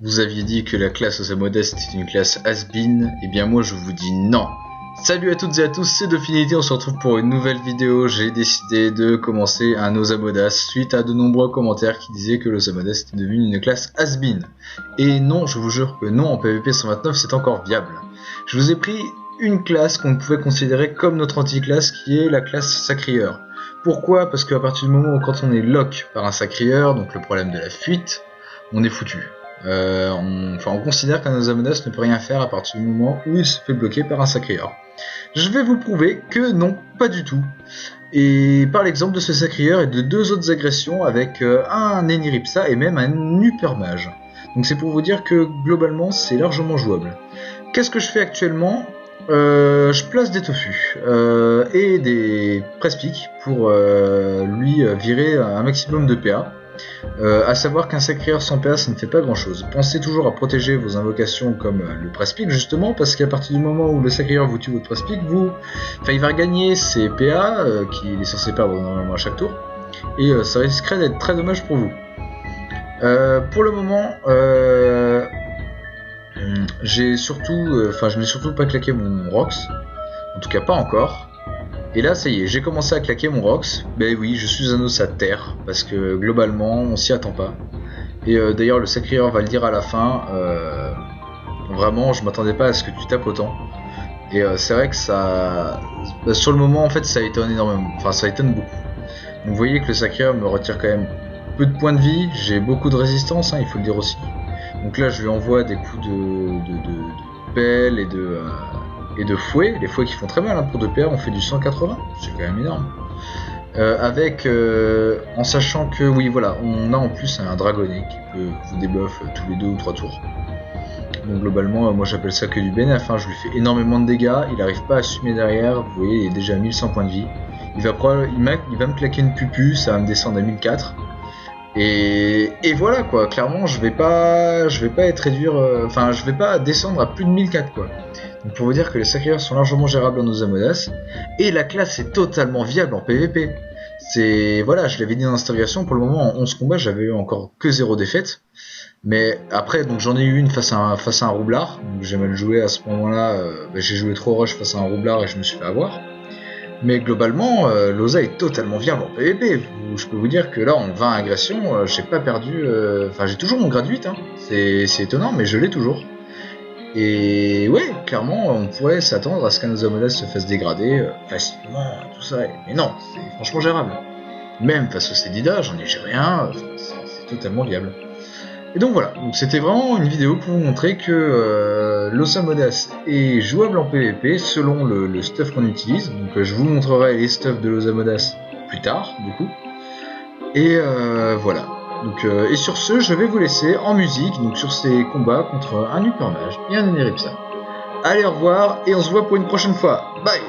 Vous aviez dit que la classe Osamodas était une classe has-been, et bien moi je vous dis non. Salut à toutes et à tous, c'est Dauphinité, on se retrouve pour une nouvelle vidéo. J'ai décidé de commencer un Osamodas suite à de nombreux commentaires qui disaient que l'Osamodas était devenu une classe has-been. Et non, je vous jure que non, en PvP 129 c'est encore viable. Je vous ai pris une classe qu'on pouvait considérer comme notre anti-classe, qui est la classe Sacrieur. Pourquoi? Parce qu'à partir du moment où quand on est lock par un Sacrieur, donc le problème de la fuite, on est foutu. On considère qu'un Osamodas ne peut rien faire à partir du moment où il se fait bloquer par un Sacrieur. Je vais vous prouver que non, pas du tout. Et par l'exemple de ce Sacrieur et de deux autres agressions avec un Eniripsa et même un Hypermage. Donc c'est pour vous dire que globalement c'est largement jouable. Qu'est-ce que je fais actuellement? Je place des Tofu et des Press-Pick pour lui virer un maximum de PA. À savoir qu'un Sacrieur sans PA ça ne fait pas grand chose. Pensez toujours à protéger vos invocations comme le Press-Pick justement, parce qu'à partir du moment où le Sacrieur vous tue votre Press-Pick, il va regagner ses PA qu'il est censé perdre normalement à chaque tour, et ça risquerait d'être très dommage pour vous. Pour le moment, j'ai surtout, je n'ai surtout pas claqué mon Rox, en tout cas pas encore. Et là, ça y est, j'ai commencé à claquer mon Rox. Ben oui, je suis un os à terre, parce que globalement, on s'y attend pas. Et d'ailleurs, le Sacrieur va le dire à la fin. Vraiment, je m'attendais pas à ce que tu tapes autant. Et c'est vrai que ça, sur le moment, en fait, ça étonne énormément. Enfin, ça étonne beaucoup. Donc, vous voyez que le Sacrieur me retire quand même peu de points de vie. J'ai beaucoup de résistance, hein, il faut le dire aussi. Donc là, je lui envoie des coups de pelle et de fouet. Les fouets qui font très mal, hein, pour 2 PA, on fait du 180. C'est quand même énorme. En sachant que oui voilà, on a en plus un dragonnet qui peut vous débuff tous les 2 ou 3 tours. Donc globalement, moi j'appelle ça que du bénéf, hein. Je lui fais énormément de dégâts, il n'arrive pas à assumer derrière, vous voyez il est déjà à 1100 points de vie. Il va me claquer une pupu, ça va me descendre à 1004. Et voilà quoi, clairement je vais pas être réduire, je vais pas descendre à plus de 1004 quoi. Donc pour vous dire que les Sacrieurs sont largement gérables en Osamodas, et la classe est totalement viable en PvP. C'est, voilà, je l'avais dit dans l'installation, pour le moment en 11 combats j'avais eu encore que 0 défaite. Mais après, donc j'en ai eu une face à un roublard, donc j'ai mal joué à ce moment-là, j'ai joué trop rush face à un roublard et je me suis fait avoir. Mais globalement, l'Osa est totalement viable en PvP. Je peux vous dire que là, en 20 agressions, j'ai pas perdu. J'ai toujours mon grade 8, hein. C'est étonnant, mais je l'ai toujours. Et ouais, clairement, on pourrait s'attendre à ce qu'un Osamodas se fasse dégrader facilement, tout ça. Mais non, c'est franchement gérable. Même face au Cédida, j'en ai géré un, c'est totalement viable. Et donc voilà, donc c'était vraiment une vidéo pour vous montrer que l'Osamodas est jouable en PvP selon le stuff qu'on utilise. Donc je vous montrerai les stuffs de l'Osamodas plus tard, du coup. Et voilà. Donc, et sur ce, je vais vous laisser en musique, donc sur ces combats contre un Hypermage et un Eniripsa. Allez, au revoir, et on se voit pour une prochaine fois. Bye!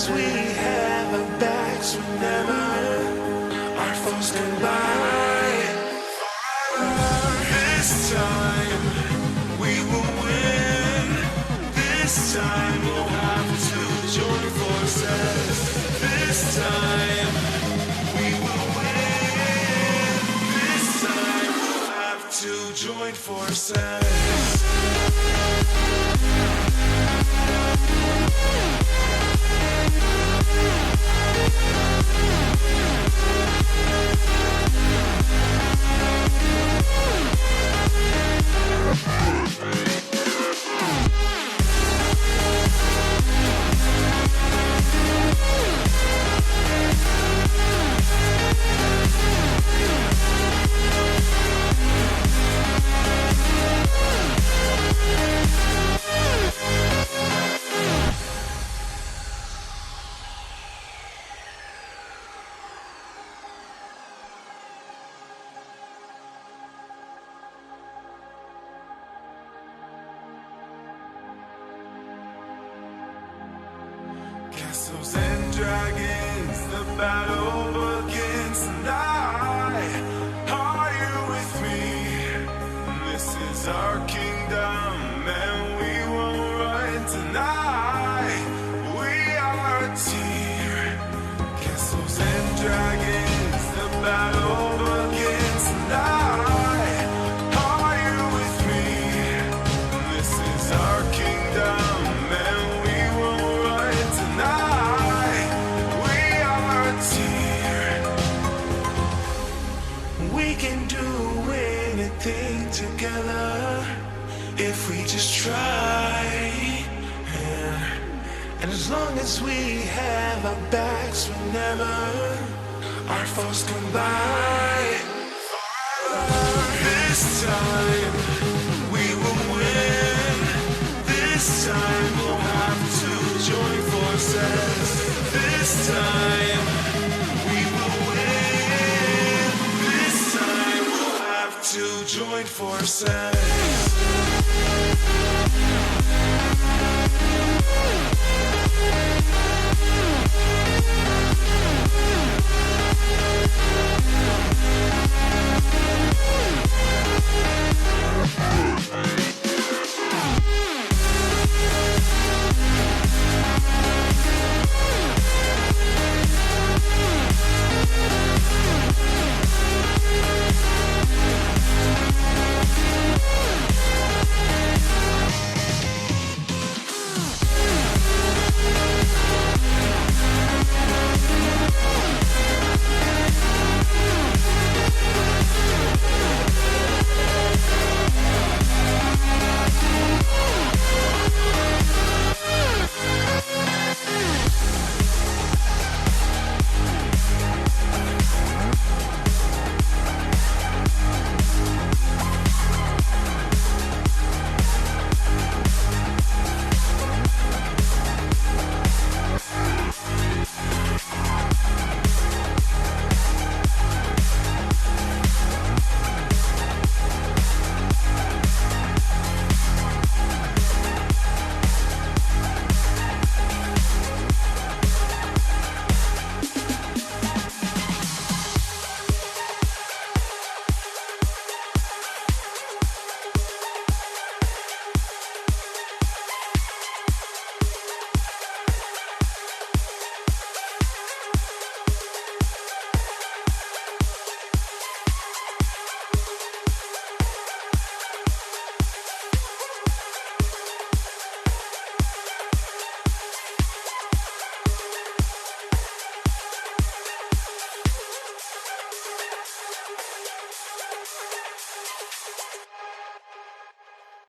as we have our backs, whenever our foes come by. This time we will win. This time we'll have to join forces. This time we will win. This time we'll have to join forces. Castles and dragons, the battle begins tonight. Are you with me? This is our kingdom, and we won't run tonight. We are a team. Castles and dragons, the battle begins tonight. Are you with me? This is our kingdom, and we won't run tonight. We are a team. We can do anything together if we just try. And as long as we have our backs, whenever our foes come by. This time we will win. This time we'll have to join forces. This time we will win. This time we'll have to join forces.